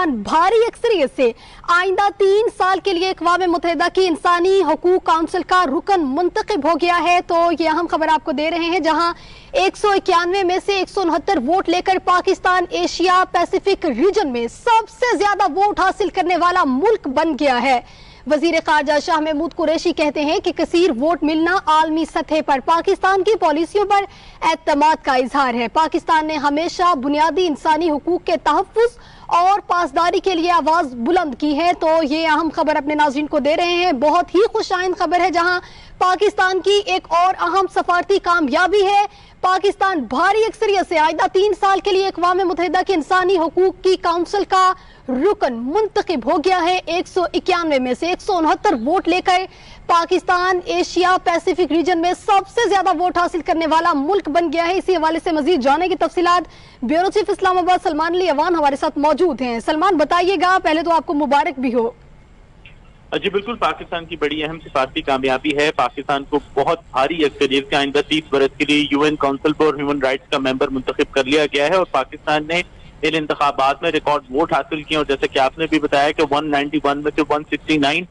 पाकिस्तान भारी अक्सरियत से आइंदा 3 साल के लिए अक़वाम मुत्तहिदा की इंसानी हकूक काउंसिल का रुकन मुंतखब हो गया है। तो ये अहम खबर आपको दे रहे हैं, जहां 191 में से 169 वोट लेकर पाकिस्तान एशिया पैसिफिक रीजन में सबसे ज्यादा वोट हासिल करने वाला मुल्क बन गया है। वजीर खारजा शाह महमूद कुरैशी कहते हैं कि कसीर वोट मिलना आलमी सतह पर पाकिस्तान की पॉलिसियों पर एतमाद का इजहार है। पाकिस्तान ने हमेशा बुनियादी इंसानी हुकूक के तहफ़्फ़ुज़ और पासदारी के लिए आवाज बुलंद की है। तो ये अहम खबर अपने नाज़रीन को दे रहे हैं, बहुत ही खुशाइंद खबर है, जहां पाकिस्तान की एक और अहम सफारती कामयाबी है। पाकिस्तान भारी अक्सरियत से आइंदा 3 साल के लिए अक़वाम मुत्तहिदा की इंसानी हकूक की काउंसिल का रुकन मुंतखब हो गया है। 191 में से 169 वोट लेकर पाकिस्तान एशिया पैसिफिक रीजन में सबसे ज्यादा वोट हासिल करने वाला मुल्क बन गया है। इसी हवाले से मजीद जानने की तफसीलात ब्यूरो चीफ इस्लामाबाद सलमान अली अवान हमारे साथ मौजूद हैं। सलमान, बताइएगा, पहले तो आपको मुबारक भी हो। जी बिल्कुल, पाकिस्तान की बड़ी अहम सिफारती कामयाबी है। पाकिस्तान को बहुत भारी अक्सरियत के आइंदा 30 बरस के लिए UN council for human rights का मेंबर मुंतखब कर लिया गया है और पाकिस्तान ने इन इंतखाबात में रिकॉर्ड वोट हासिल किए। और जैसे कि आपने भी बताया कि 191 में से 169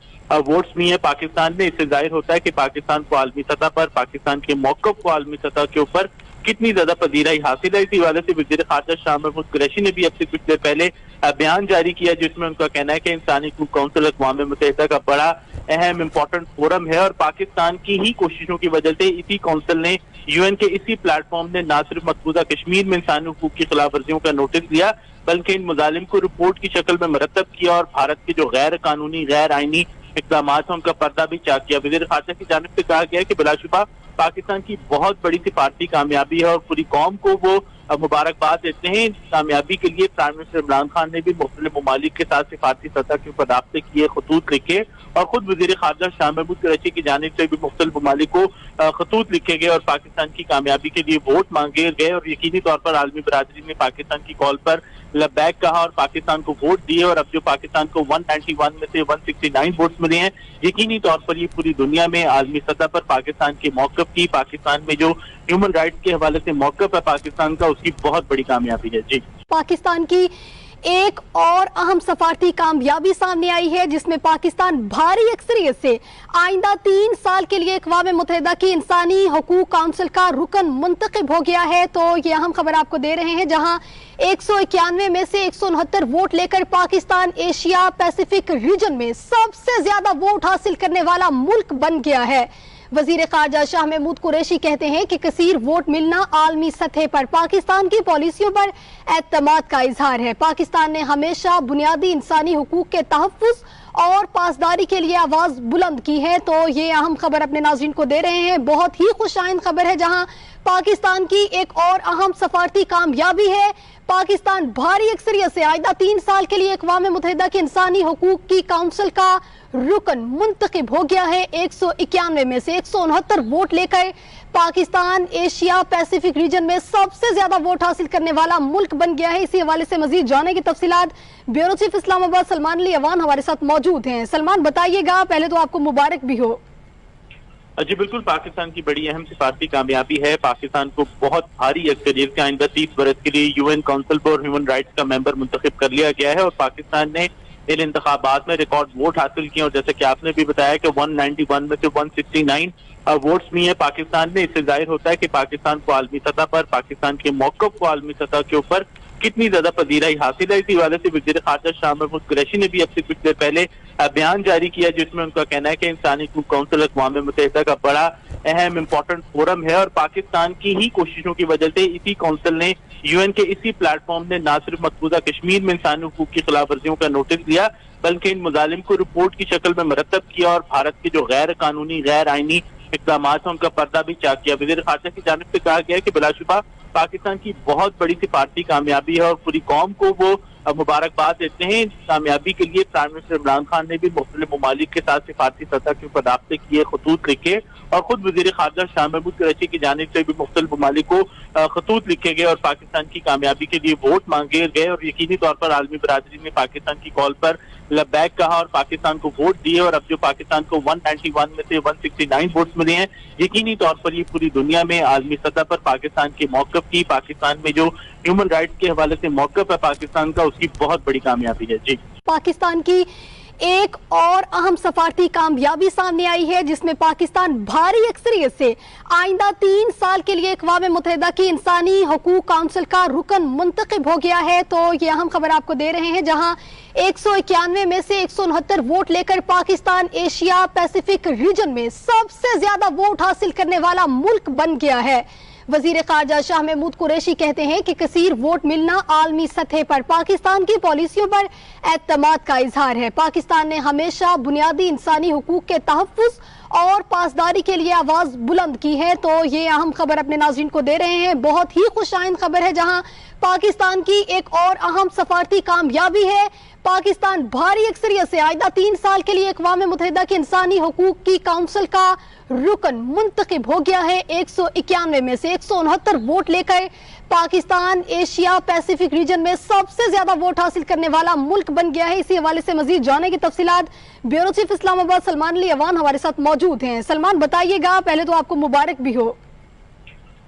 वोट्स भी हैं पाकिस्तान में। इससे जाहिर होता है कि पाकिस्तान को आलमी सतह पर, पाकिस्तान के मौक़िफ़ को आलमी सतह के ऊपर कितनी ज्यादा पजीराई हासिल है। इसी हवाले से वज़ीर ख़ारजा शाह महमूद कुरैशी ने भी अब से कुछ देर पहले बयान जारी किया, जिसमें उनका कहना है कि इंसानी हकूक काउंसिल अक़वाम मुत्तहिदा का बड़ा अहम इम्पोर्टेंट फोरम है और पाकिस्तान की ही कोशिशों की वजह से इसी काउंसिल ने, यूएन के इसी प्लेटफॉर्म ने न सिर्फ मकबूजा कश्मीर में इंसानी हकूक की खिलाफ वर्जियों का नोटिस लिया, बल्कि इन मुजालिम को रिपोर्ट की शक्ल में मरतब किया और भारत के जो गैर कानूनी गैर आईनी इक़दाम हैं उनका पर्दा भी चाक किया। वज़ीर ख़ारजा की जानिब से कहा गया है कि बिलाशुबा पाकिस्तान की बहुत बड़ी सिफारती कामयाबी है और पूरी कौम को वो मुबारकबाद देते हैं। इस कामयाबी के लिए प्राइम मिनिस्टर इमरान खान ने भी मुख्तलिफ ममालिक के साथ सिफारती सतह के ऊपर राब्ते किए, खतूत लिखे और खुद वज़ीर ख़ारजा शाह महमूद कुरैशी की जानिब से भी मुख्तलिफ ममालिक को खतूत लिखे गए और पाकिस्तान की कामयाबी के लिए वोट मांगे गए और यकीनी तौर पर आलमी बरादरी ने पाकिस्तान की कॉल पर लब्बैक कहा और पाकिस्तान को वोट दिए। और अब जो पाकिस्तान को 191 में से 169 वोट्स मिले हैं, यकीनी तौर पर ये पूरी दुनिया में आलमी सतह पर पाकिस्तान के मौक़िफ़ की, पाकिस्तान में जो ह्यूमन राइट्स के हवाले से मौक़िफ़ है पाकिस्तान का, उसकी बहुत बड़ी कामयाबी है। जी, पाकिस्तान की एक और अहम सफारती कामयाबी सामने आई है, जिसमें पाकिस्तान भारी अक्सरियत से आइंदा 3 साल के लिए अक़वाम मुत्तहिदा की इंसानी हकूक काउंसिल का रुकन मुंतखब हो गया है। तो ये अहम खबर आपको दे रहे हैं, जहां 191 में से 169 वोट लेकर पाकिस्तान एशिया पैसिफिक रीजन में सबसे ज्यादा वोट हासिल करने वाला मुल्क बन गया है। वजीर खारजा शाह महमूद कुरैशी कहते हैं कि कसीर वोट मिलना आलमी सतह पर पाकिस्तान की पॉलिसियों पर एतमाद का इजहार है। पाकिस्तान ने हमेशा बुनियादी इंसानी हुकूक के तहफ़्फ़ुज़ और पासदारी के लिए आवाज बुलंद की है। तो ये अहम खबर अपने नाज़रीन को दे रहे हैं, बहुत ही खुशाइंद खबर है, जहां पाकिस्तान की एक और अहम सफारती कामयाबी है। पाकिस्तान भारी अक्सरियत से आइंदा 3 साल के लिए अक़वाम मुत्तहिदा की इंसानी हकूक की काउंसिल का रुकन मुंतखब हो गया है। 191 में से 169 वोट लेकर पाकिस्तान एशिया पैसिफिक रीजन में सबसे ज्यादा वोट हासिल करने वाला मुल्क बन गया है। इसी हवाले से मजीद जानने की तफसीलात ब्यूरो चीफ इस्लामाबाद सलमान अली अवान हमारे साथ मौजूद हैं। सलमान, बताइएगा, पहले तो आपको मुबारक भी हो। जी बिल्कुल, पाकिस्तान की बड़ी अहम सिफारती कामयाबी है। पाकिस्तान को बहुत भारी अक्सरियत के आइंदा 30 बरस के लिए UN council for human rights का मेंबर मुंतखब कर लिया गया है और पाकिस्तान ने इन इंतखाबात में रिकॉर्ड वोट हासिल किए। और जैसे कि आपने भी बताया कि 191 में से 169 वोट्स भी हैं पाकिस्तान में। इससे जाहिर होता है कि पाकिस्तान को आलमी सतह पर, पाकिस्तान के मौक़िफ़ को आलमी सतह के ऊपर कितनी ज्यादा पजीराई हासिल है। इसी हवाले से वज़ीर ख़ारजा शाह महमूद कुरैशी ने भी अब से कुछ देर पहले बयान जारी किया, जिसमें उनका कहना है कि इंसानी हकूक काउंसिल अक़वाम मुत्तहिदा का बड़ा अहम इम्पोर्टेंट फोरम है और पाकिस्तान की ही कोशिशों की वजह से इसी काउंसिल ने, यूएन के इसी प्लेटफॉर्म ने न सिर्फ मकबूजा कश्मीर में इंसानी हकूक की खिलाफ वर्जियों का नोटिस लिया, बल्कि इन मुजालिम को रिपोर्ट की शक्ल में मरतब किया और भारत के जो गैर कानूनी गैर आईनी इक़दाम हैं उनका पर्दा भी चाक किया। वज़ीर ख़ारजा की जानिब से कहा गया है कि बिलाशुबा पाकिस्तान की बहुत बड़ी सिफारती कामयाबी है और पूरी कौम को वो मुबारकबाद देते हैं। इस कामयाबी के लिए प्राइम मिनिस्टर इमरान खान ने भी मुख्तलिफ ममालिक के साथ सिफारती सतह के ऊपर राब्ते किए, खतूत लिखे और खुद वज़ीर ख़ारजा शाह महमूद कुरैशी की जानिब से भी मुख्तलिफ ममालिक को खतूत लिखे गए और पाकिस्तान की कामयाबी के लिए वोट मांगे गए और यकीनी तौर पर आलमी बरादरी ने पाकिस्तान की कॉल पर लब्बैक कहा और पाकिस्तान को वोट दिए। और अब जो पाकिस्तान को 191 में से 169 वोट्स मिले हैं, यकीनी तौर पर ये पूरी दुनिया में आलमी सतह पर पाकिस्तान के मौक़िफ़ की, पाकिस्तान में जो ह्यूमन राइट्स के हवाले से मौक़िफ़ है पाकिस्तान का, उसकी बहुत बड़ी कामयाबी है। जी, पाकिस्तान की एक और अहम सफारती कामयाबी सामने आई है जिसमें पाकिस्तान भारी अक्सरियत से आइंदा 3 साल के लिए अक़वाम मुत्तहिदा की इंसानी हकूक़ काउंसिल का रुकन मुंतखब हो गया है। तो ये अहम खबर आपको दे रहे हैं, जहां 191 में से 169 वोट लेकर पाकिस्तान एशिया पैसिफिक रीजन में सबसे ज्यादा वोट हासिल करने वाला मुल्क बन गया है। वजीर खारजा शाह महमूद कुरैशी कहते हैं कि कसीर वोट मिलना आलमी सतह पर पाकिस्तान की पॉलिसियों पर एतमाद का इजहार है। पाकिस्तान ने हमेशा बुनियादी इंसानी हुकूक के तहफ़्फ़ुज़ और पासदारी के लिए आवाज बुलंद की है। तो ये अहम खबर अपने नाज़रीन को दे रहे हैं, बहुत ही खुशाइंद खबर है, जहां पाकिस्तान की एक और अहम सफारती कामयाबी है। पाकिस्तान भारी अक्सरियत से आइंदा 3 साल के लिए अक़वाम मुत्तहिदा की इंसानी हकूक़ की काउंसिल का रुकन मुंतखब हो गया है। 191 में से 169 वोट लेकर पाकिस्तान एशिया पैसिफिक रीजन में सबसे ज्यादा वोट हासिल करने वाला मुल्क बन गया है। इसी हवाले से मजीद जानने की तफसीलात ब्यूरो चीफ इस्लामाबाद सलमान अली अवान हमारे साथ मौजूद हैं। सलमान, बताइएगा, पहले तो आपको मुबारक भी हो।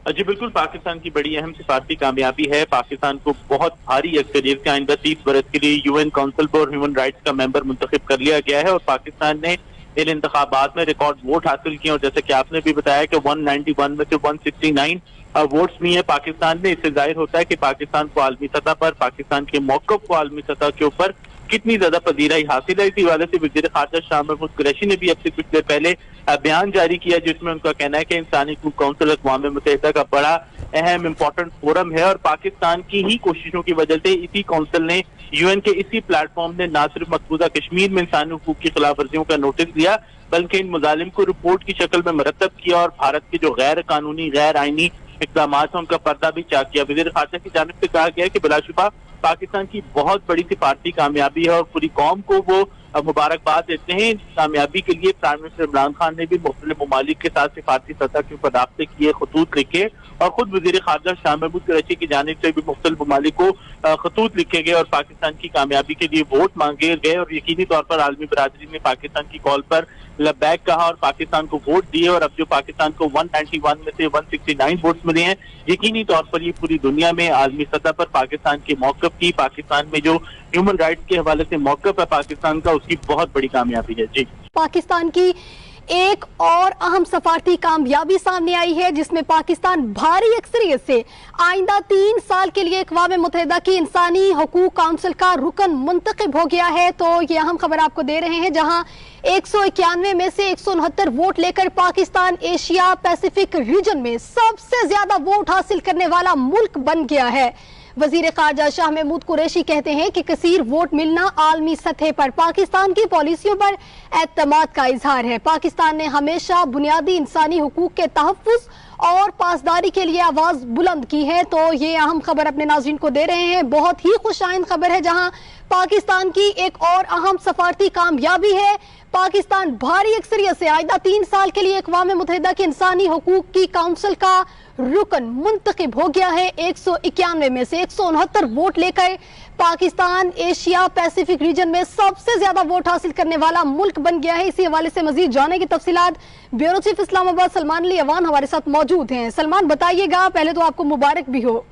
जी बिल्कुल, पाकिस्तान की बड़ी अहम सिफारती कामयाबी है। पाकिस्तान को बहुत भारी अक्सरियत से आइंदा 30 बरस के लिए UN council for human rights का मेंबर मुंतखब कर लिया गया है और पाकिस्तान ने इन इंतखाबात में रिकॉर्ड वोट हासिल किए। और जैसे कि आपने भी बताया कि 191 में से 169 वोट्स लिए पाकिस्तान ने। इससे जाहिर होता है कि पाकिस्तान को आलमी सतह पर, पाकिस्तान के मौक़िफ़ को आलमी सतह के ऊपर कितनी ज्यादा पजीराई हासिल है। इसी वजह से वज़ीर ख़ारजा शाह महमूद कुरैशी ने भी अब से कुछ देर पहले बयान जारी किया जिसमें उनका कहना है कि इंसानी हकूक़ काउंसिल अक़वाम मुत्तहिदा का बड़ा अहम इम्पोर्टेंट फोरम है और पाकिस्तान की ही कोशिशों की वजह से इसी काउंसिल ने, यूएन के इसी प्लेटफॉर्म ने न सिर्फ मकबूजा कश्मीर में इंसानी हकूक़ की खिलाफ वर्जियों का नोटिस लिया बल्कि इन मुजालिम को रिपोर्ट की शक्ल में मरतब किया और भारत के जो गैर कानूनी गैर आईनी इक़दाम है उनका पर्दा भी चाक किया। वज़ीर ख़ारजा की जानिब से कहा गया कि बिलाशुबा पाकिस्तान की बहुत बड़ी सिफारती कामयाबी है और पूरी कौम को वो मुबारकबाद देते हैं। इस कामयाबी के लिए प्राइम मिनिस्टर इमरान खान ने भी मुख्तलिफ ममालिक के साथ सिफारती सतह के ऊपर राब्ते किए, खतूत लिखे और खुद वज़ीर ख़ारजा शाह महमूद कुरैशी की जानिब से भी मुख्तलिफ ममालिक को खतूत लिखे गए और पाकिस्तान की कामयाबी के लिए वोट मांगे गए और यकीनी तौर पर आलमी बरादरी ने पाकिस्तान की कॉल पर लब्बैक कहा और पाकिस्तान को वोट दिए। और अब जो पाकिस्तान को 191 में से 169 वोट्स मिले हैं, यकीनी तौर पर ये पूरी दुनिया में आलमी सतह पर पाकिस्तान के मौक़िफ़ की, पाकिस्तान में जो ह्यूमन राइट्स के हवाले से मौक़िफ़ है पाकिस्तान का, उसकी बहुत बड़ी कामयाबी है। जी, पाकिस्तान की एक और अहम सफारती कामयाबी सामने आई है जिसमें पाकिस्तान भारी अक्सरियत से आइंदा 3 साल के लिए अक़वाम मुत्तहिदा की इंसानी हकूक़ काउंसिल का रुकन मुंतखब हो गया है। तो ये अहम खबर आपको दे रहे हैं, जहां 191 में से 169 वोट लेकर पाकिस्तान एशिया पैसिफिक रीजन में सबसे ज्यादा वोट हासिल करने वाला मुल्क बन गया है। वजीर खारजा शाह महमूद कुरैशी कहते हैं कि कसीर वोट मिलना आलमी सतह पर पाकिस्तान की पॉलिसियों पर एतमाद का इजहार है। पाकिस्तान ने हमेशा बुनियादी इंसानी हुकूक के तहफ़्फ़ुज़ और पासदारी के लिए आवाज बुलंद की है। तो ये अहम खबर अपने नाज़रीन को दे रहे हैं, बहुत ही खुशाइंद खबर है, जहां पाकिस्तान की एक और अहम सफारती कामयाबी है। पाकिस्तान भारी अक्सरियत से आइंदा 3 साल के लिए अक़वाम मुत्तहिदा की इंसानी हकूक़ की काउंसिल का रुकन मुंतखब हो गया है। 191 में से 169 वोट लेकर पाकिस्तान एशिया पैसिफिक रीजन में सबसे ज्यादा वोट हासिल करने वाला मुल्क बन गया है। इसी हवाले से मजीद जानने की तफसीलात ब्यूरो चीफ इस्लामाबाद सलमान अली अवान हमारे साथ मौजूद हैं। सलमान, बताइएगा, पहले तो आपको मुबारक भी हो।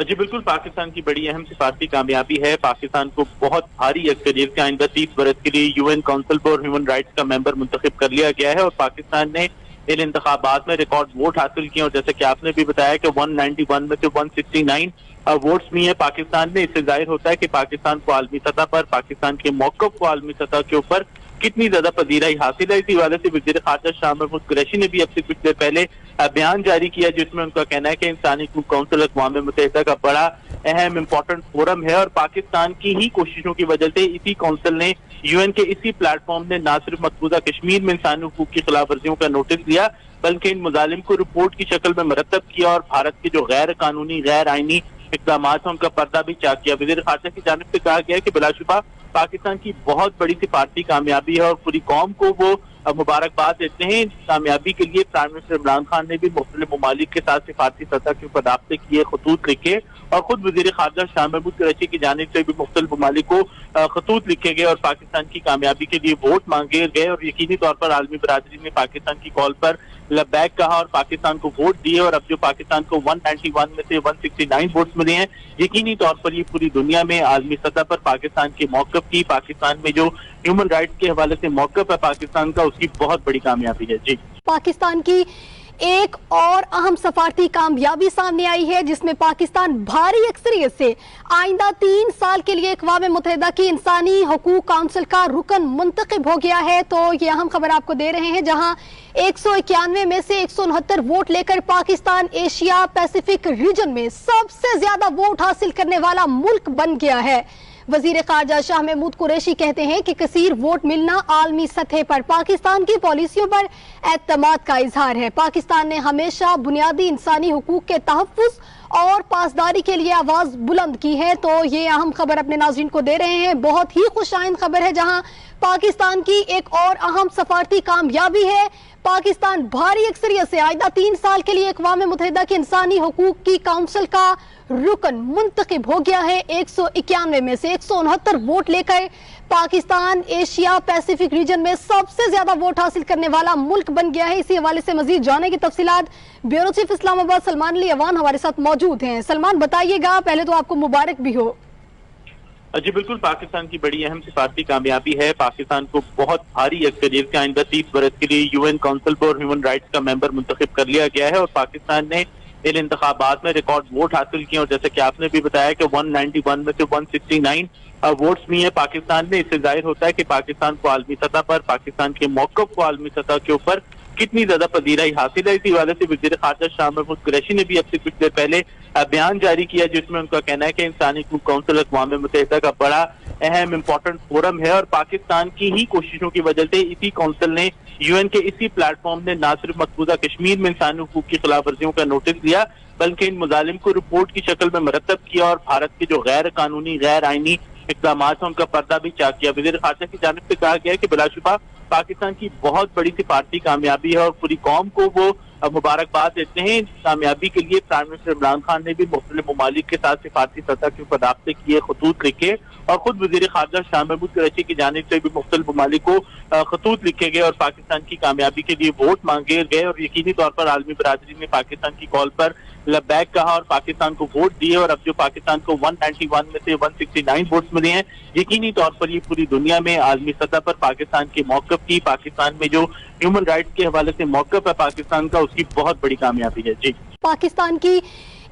जी बिल्कुल, पाकिस्तान की बड़ी अहम सिफारती कामयाबी है। पाकिस्तान को बहुत भारी अक्सरियत से आइंदा 30 बरस के लिए UN council for human rights का मेंबर मुंतखब कर लिया गया है और पाकिस्तान ने इन इंतखाबात में रिकॉर्ड वोट हासिल किए। और जैसे कि आपने भी बताया कि 191 में से 169 वोट्स लिए पाकिस्तान ने। इससे जाहिर होता है कि पाकिस्तान को आलमी सतह पर, पाकिस्तान के मौक़िफ़ को आलमी सतह के ऊपर कितनी ज्यादा पजीराई हासिल है। इसी वजह से वज़ीर ख़ारजा शाह महमूद कुरैशी ने भी अब से कुछ देर पहले बयान जारी किया जिसमें उनका कहना है कि इंसानी हकूक़ काउंसिल अक़वाम मुत्तहिदा का बड़ा अहम इम्पोर्टेंट फोरम है और पाकिस्तान की ही कोशिशों की वजह से इसी काउंसिल ने, यूएन के इसी प्लेटफॉर्म ने न सिर्फ मकबूजा कश्मीर में इंसानी हकूक़ की खिलाफ वर्जियों का नोटिस लिया बल्कि इन मुजालिम को रिपोर्ट की शक्ल में मरतब किया और भारत के जो गैर कानूनी गैर आईनी इक़दाम है उनका पर्दा भी चाक किया। वज़ीर ख़ारजा की जानिब से कहा गया कि बिलाशुबा पाकिस्तान की बहुत बड़ी सिफारती कामयाबी है और पूरी कौम को वो मुबारकबाद देते हैं। कामयाबी के लिए प्राइम मिनिस्टर इमरान खान ने भी मुख्तलिफ ममालिक के साथ सिफारती सतह के ऊपर राब्ते किए, खतूत लिखे और खुद वजीर खारजा शाह महमूद कुरैशी की जानिब से भी मुख्तलिफ ममालिक को खतूत लिखे गए और पाकिस्तान की कामयाबी के लिए वोट मांगे गए और यकीनी तौर पर आलमी बरादरी ने पाकिस्तान की कॉल पर लब्बैक कहा और पाकिस्तान को वोट दिए। और अब जो पाकिस्तान को 191 में से 169 वोट्स मिले हैं, यकीनी तौर पर ये पूरी दुनिया में आलमी सतह पर पाकिस्तान के मौक़िफ़ की, पाकिस्तान में जो ह्यूमन राइट्स के हवाले से मौक़िफ़ है पाकिस्तान का, उसकी बहुत बड़ी कामयाबी है। जी, पाकिस्तान की एक और अहम सफारती कामयाबी सामने आई है जिसमें पाकिस्तान भारी अक्सरियत से आइंदा 3 साल के लिए अक़वाम मुत्तहिदा की इंसानी हकूक़ काउंसिल का रुकन मुंतखब हो गया है। तो ये अहम खबर आपको दे रहे हैं, जहां 191 में से 169 वोट लेकर पाकिस्तान एशिया पैसिफिक रीजन में सबसे ज्यादा वोट हासिल करने वाला मुल्क बन गया है। वजीर खारजा शाह महमूद कुरैशी कहते हैं कि कसीर वोट मिलना आलमी सतह पर पाकिस्तान की पॉलिसियों पर एतमाद का इजहार है। पाकिस्तान ने हमेशा बुनियादी इंसानी हुकूक के तहफ़्फ़ुज़ और पासदारी के लिए आवाज बुलंद की है। तो ये अहम खबर अपने नाज़रीन को दे रहे हैं, बहुत ही खुशाइंद खबर है, जहां पाकिस्तान की एक और अहम सफारती कामयाबी है। पाकिस्तान भारी अक्सरियत से आइंदा 3 साल के लिए अक़वाम मुत्तहिदा की इंसानी हकूक़ की काउंसिल का रुकन मुंतखब हो गया है। 191 में से 169 वोट लेकर पाकिस्तान एशिया पैसिफिक रीजन में सबसे ज्यादा वोट हासिल करने वाला मुल्क बन गया है। इसी हवाले से मजीद जानने की तफसीलात ब्यूरो चीफ इस्लामाबाद सलमान अली अवान हमारे साथ मौजूद हैं। सलमान, बताइएगा, पहले तो आपको मुबारक भी हो। जी बिल्कुल, पाकिस्तान की बड़ी अहम सिफारती कामयाबी है। पाकिस्तान को बहुत भारी अक्सरियत से आइंदा 30 बरस के लिए UN council for human rights का मेंबर मुंतखब कर लिया गया है और पाकिस्तान ने इन इंतखाबात में रिकॉर्ड वोट हासिल किए। और जैसे कि आपने भी बताया कि 191 में से 169 वोट्स भी हैं पाकिस्तान में। इससे जाहिर होता है कि पाकिस्तान को आलमी सतह पर, पाकिस्तान के मौक़िफ़ को आलमी सतह के ऊपर कितनी ज्यादा पजीराई हासिल है। इसी हवाले से वज़ीर ख़ारजा शाह महमूद कुरैशी ने भी अब से कुछ देर पहले बयान जारी किया, जिसमें उनका कहना है कि इंसानी हकूक़ काउंसिल अक़वाम मुत्तहिदा का बड़ा अहम इम्पोर्टेंट फोरम है और पाकिस्तान की ही कोशिशों की वजह से इसी काउंसिल ने, यूएन के इसी प्लेटफॉर्म ने न सिर्फ मकबूजा कश्मीर में इंसानी हकूक़ की खिलाफ वर्जियों का नोटिस दिया, बल्कि इन मुजालिम को रिपोर्ट की शक्ल में मरतब किया और भारत के जो गैर कानूनी गैर आईनी इक़दाम हैं उनका पर्दा भी चाक किया। वज़ीर ख़ारजा की जानिब से कहा गया है कि बिलाशुबा पाकिस्तान की बहुत बड़ी सिफारती कामयाबी है और पूरी कौम को वो मुबारकबाद देते हैं। कामयाबी के लिए प्राइम मिनिस्टर इमरान खान ने भी मुख्तलिफ ममालिक के साथ सिफारती सतह के ऊपर राब्ते किए, खतूत लिखे और खुद वजीर खारजा शाह महमूद कुरैशी की जानिब से भी मुख्तलिफ ममालिक को खतूत लिखे गए और पाकिस्तान की कामयाबी के लिए वोट मांगे गए और यकीनी तौर पर आलमी बरादरी ने पाकिस्तान की कॉल पर लब्बैक कहा और पाकिस्तान को वोट दिए। और अब जो पाकिस्तान को 191 में से 169 वोट्स मिले हैं, यकीनी तौर पर ये पूरी दुनिया में आलमी सतह पर पाकिस्तान के मौक़िफ़ की, पाकिस्तान में जो ह्यूमन राइट्स के हवाले से मौक़िफ़ है पाकिस्तान का, उसकी बहुत बड़ी कामयाबी है। जी, पाकिस्तान की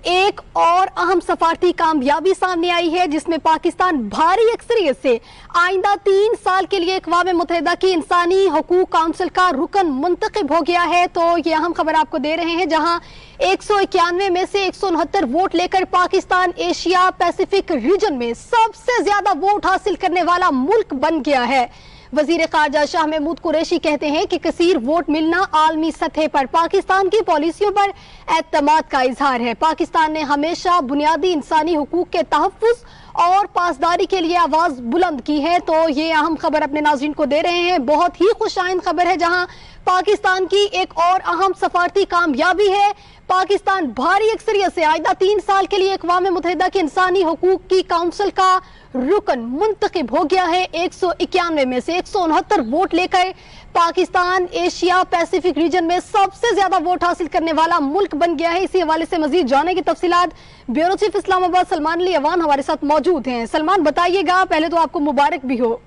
एक और अहम सफारती कामयाबी सामने आई है जिसमें पाकिस्तान भारी अक्सरियत से आइंदा 3 साल के लिए अक़वाम मुत्तहिदा की इंसानी हकूक़ काउंसिल का रुकन मुंतखब हो गया है। तो ये अहम खबर आपको दे रहे हैं, जहां 191 में से 169 वोट लेकर पाकिस्तान एशिया पैसिफिक रीजन में सबसे ज्यादा वोट हासिल करने वाला मुल्क बन गया है। वजीर खारजा शाह महमूद कुरैशी कहते हैं कि कसीर वोट मिलना आलमी सतह पर पाकिस्तान की पॉलिसियों पर एतमाद का इजहार है। पाकिस्तान ने हमेशा बुनियादी इंसानी हुकूक के तहफ़्फ़ुज़ और पासदारी के लिए आवाज बुलंद की है। तो ये अहम खबर अपने नाज़रीन को दे रहे हैं, बहुत ही खुशाइंद खबर है, जहां पाकिस्तान की एक और अहम सफारती कामयाबी है। पाकिस्तान भारी अक्सरियत से आइंदा 3 साल के लिए अक़वाम मुत्तहिदा की इंसानी हकूक़ की काउंसिल का रुकन मुंतखब हो गया है। 191 में से 169 वोट लेकर पाकिस्तान एशिया पैसिफिक रीजन में सबसे ज्यादा वोट हासिल करने वाला मुल्क बन गया है। इसी हवाले से मजीद जानने की तफसीलात ब्यूरो चीफ इस्लामाबाद सलमान अली अवान हमारे साथ मौजूद हैं। सलमान, बताइएगा, पहले तो आपको मुबारक भी हो।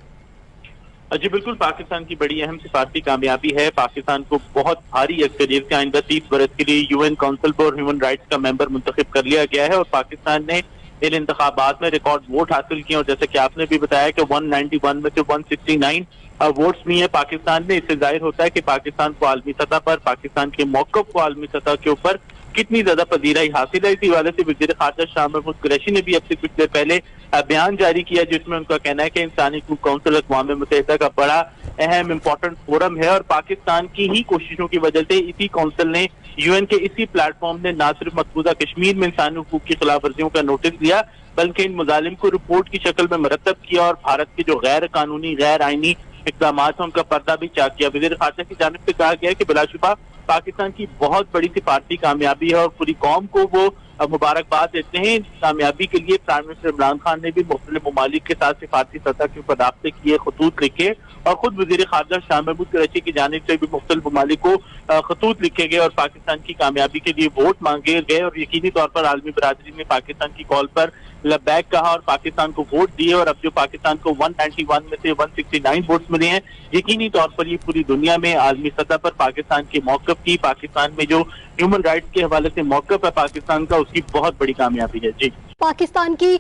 जी बिल्कुल, पाकिस्तान की बड़ी अहम सिफारती कामयाबी है। पाकिस्तान को बहुत भारी अक्सरियत से आइंदा 30 बरस के लिए UN council for human rights का मेंबर मुंतखब कर लिया गया है और पाकिस्तान ने इन इंतखाबात में रिकॉर्ड वोट हासिल किए। और जैसे कि आपने भी बताया कि 191 में से 169 वोट्स भी हैं पाकिस्तान में। इससे जाहिर होता है कि पाकिस्तान को आलमी सतह पर, पाकिस्तान के मौक़िफ़ को आलमी सतह के ऊपर कितनी ज्यादा पजीराई हासिल है। इसी हवाले से वज़ीर ख़ारजा शाह महमूद कुरैशी ने भी अब से कुछ देर पहले बयान जारी किया, जिसमें उनका कहना है कि इंसानी हकूक़ काउंसिल अक़वाम मुत्तहिदा का बड़ा अहम इम्पोर्टेंट फोरम है और पाकिस्तान की ही कोशिशों की वजह से इसी काउंसिल ने, यूएन के इसी प्लेटफॉर्म ने न सिर्फ मकबूजा कश्मीर में इंसानी हकूक़ की खिलाफ वर्जियों का नोटिस दिया, बल्कि इन मुजालिम को रिपोर्ट की शक्ल में मरतब किया और भारत के जो गैर कानूनी गैर आईनी इकदाम हैं उनका पर्दा भी चाक किया। वज़ीर ख़ारजा की जानिब से कहा गया है कि बिलाशुबा पाकिस्तान की बहुत बड़ी सिफारती कामयाबी है और पूरी कौम को वो मुबारकबाद देते हैं। इस कामयाबी के लिए प्राइम मिनिस्टर इमरान खान ने भी मुख्तलिफ ममालिक के साथ सिफारती सतह के ऊपर राब्ते किए, खतूत लिखे और खुद वज़ीर ख़ारजा शाह महमूद कुरैशी की जानिब से भी मुख्तलिफ ममालिक को खतूत लिखे गए और पाकिस्तान की कामयाबी के लिए वोट मांगे गए और यकीनी तौर पर आलमी बरादरी ने पाकिस्तान की कॉल पर लब्बैक कहा और पाकिस्तान को वोट दिए। और अब जो पाकिस्तान को 191 में से 169 वोट्स मिले हैं, यकीनी तौर पर ये पूरी दुनिया में आलमी सतह पर पाकिस्तान के मौक़िफ़ की, पाकिस्तान में जो ह्यूमन राइट्स के हवाले से मौक़िफ़ है पाकिस्तान का, उसकी बहुत बड़ी कामयाबी है। जी, पाकिस्तान की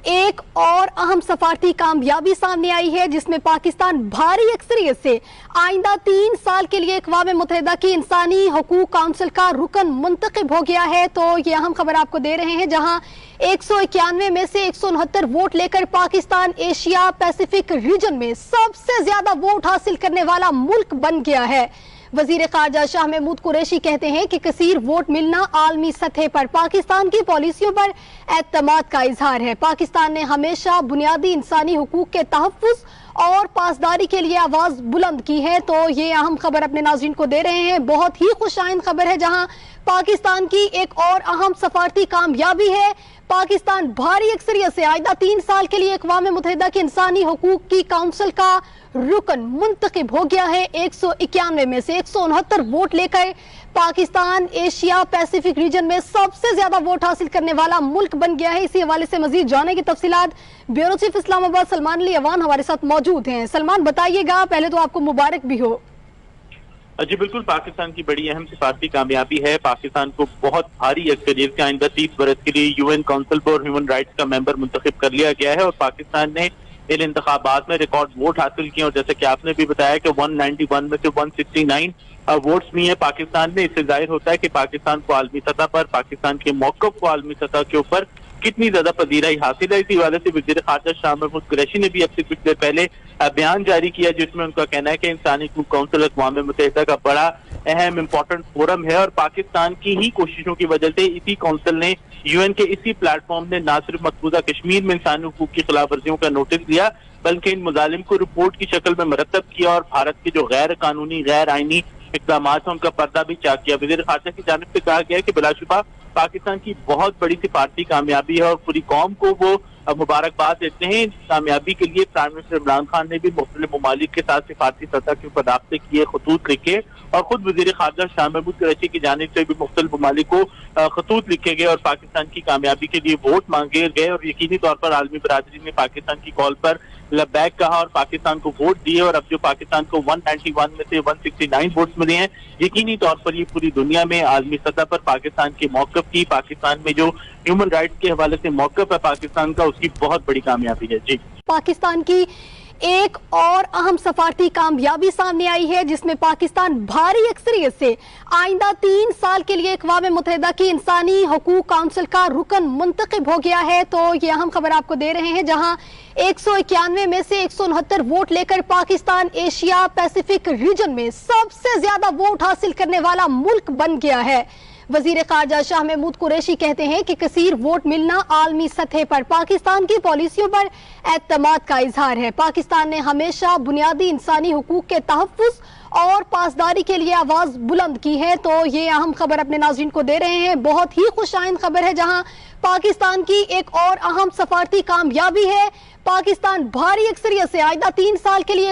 एक और अहम सफारती कामयाबी सामने आई है जिसमें पाकिस्तान भारी अक्सरियत से आइंदा 3 साल के लिए अक़वाम मुत्तहिदा की इंसानी हकूक काउंसिल का रुकन मुंतखब हो गया है। तो ये अहम खबर आपको दे रहे हैं, जहां 191 में से 169 वोट लेकर पाकिस्तान एशिया पैसिफिक रीजन में सबसे ज्यादा वोट हासिल करने वाला मुल्क बन गया है। वजीर ख़ारजा शाह महमूद कुरैशी कहते हैं कि कसीर वोट मिलना आलमी सतह पर पाकिस्तान की पॉलिसियों पर एतमाद का इजहार है। पाकिस्तान ने हमेशा बुनियादी इंसानी हुकूक के तहफ़्फ़ुज़ और पासदारी के लिए आवाज बुलंद की है। तो ये अहम खबर अपने नाज़रीन को दे रहे हैं, बहुत ही खुशाइंद खबर है, जहां पाकिस्तान की एक और अहम सफारती कामयाबी है। पाकिस्तान भारी अक्सरियत से आइंदा 3 साल के लिए अक़वाम मुत्तहिदा की इंसानी हकूक की काउंसिल का रुकन मुंतखब हो गया है। 191 में से 169 वोट लेकर पाकिस्तान एशिया पैसिफिक रीजन में सबसे ज्यादा वोट हासिल करने वाला मुल्क बन गया है। इसी हवाले से मजीद जानने की तफसीलात ब्यूरो चीफ इस्लामाबाद सलमान अली अवान हमारे साथ मौजूद हैं। सलमान, बताइएगा, पहले तो आपको मुबारक भी हो। जी बिल्कुल, पाकिस्तान की बड़ी अहम सिफारती कामयाबी है। पाकिस्तान को बहुत भारी अक्सरियत से आइंदा 30 बरस के लिए UN council for human rights का मेंबर मुंतखब कर लिया गया है और पाकिस्तान ने इन इंतखाबात में रिकॉर्ड वोट हासिल किए और जैसे कि आपने भी बताया कि 191 में से 169 वोट्स भी हैं पाकिस्तान में। इससे जाहिर होता है कि पाकिस्तान को आलमी सतह पर, पाकिस्तान के मौक़िफ़ को आलमी सतह के ऊपर कितनी ज्यादा पजीराई हासिल है। इसी वजह से वज़ीर ख़ारजा शाह महमूद कुरैशी ने भी अब से कुछ देर पहले बयान जारी किया जिसमें उनका कहना है कि इंसानी हकूक काउंसिल अक़वाम मुत्तहिदा का बड़ा अहम इम्पोर्टेंट फोरम है और पाकिस्तान की ही कोशिशों की वजह से इसी काउंसिल ने, यूएन के इसी प्लेटफॉर्म ने न सिर्फ मकबूजा कश्मीर में इंसानी हकूक की खिलाफ वर्जियों का नोटिस लिया बल्कि इन मुजालिम को रिपोर्ट की शक्ल में मरतब किया और भारत के जो गैर कानूनी गैर आईनी इकदाम हैं उनका पर्दा भी चाक किया। वज़ीर ख़ारजा की जानिब से कहा गया है कि बिलाशुबा पाकिस्तान की बहुत बड़ी सिफारती कामयाबी है और पूरी कौम को वो मुबारकबाद देते हैं। इस कामयाबी के लिए प्राइम मिनिस्टर इमरान खान ने भी मुख्तलिफ ममालिक के साथ सिफारती सतह के ऊपर राब्ते किए, खतूत लिखे और खुद वज़ीर ख़ारजा शाह महमूद कुरैशी की जानिब से भी मुख्तलिफ ममालिक को खतूत लिखे गए और पाकिस्तान की कामयाबी के लिए वोट मांगे गए और यकीनी तौर पर आलमी बरादरी ने पाकिस्तान की कॉल पर लब्बैक कहा और पाकिस्तान को वोट दिए। और अब जो पाकिस्तान को 191 में से 169 वोट्स मिले हैं, यकीनी तौर पर ये पूरी दुनिया में आलमी सतह पर पाकिस्तान के मौक़िफ़ की, पाकिस्तान में जो ह्यूमन राइट्स के हवाले से मौक़िफ़ है पाकिस्तान का, उसकी बहुत बड़ी कामयाबी है। जी, पाकिस्तान की एक और अहम सफारती कामयाबी सामने आई है जिसमें पाकिस्तान भारी अक्सरियत से आइंदा 3 साल के लिए अक़वाम मुत्तहिदा की इंसानी हकूक काउंसिल का रुकन मुंतखब हो गया है। तो ये अहम खबर आपको दे रहे हैं, जहां 191 में से 169 वोट लेकर पाकिस्तान एशिया पैसिफिक रीजन में सबसे ज्यादा वोट हासिल करने वाला मुल्क बन गया है। वजीर ख़ारजा शाह महमूद कुरैशी कहते हैं कि कसीर वोट मिलना आलमी सतह पर पाकिस्तान की पॉलिसियों पर एतमाद का इजहार है। पाकिस्तान ने हमेशा बुनियादी इंसानी हुकूक के तहफ़्फ़ुज़ और पासदारी के लिए आवाज बुलंद की है। तो ये अहम खबर अपने नाज़रीन को दे रहे हैं, बहुत ही खुशाइंद खबर है, जहां पाकिस्तान की एक और अहम सफारती कामयाबी है। पाकिस्तान भारी अक्सरियत से आइंदा 3 साल के लिए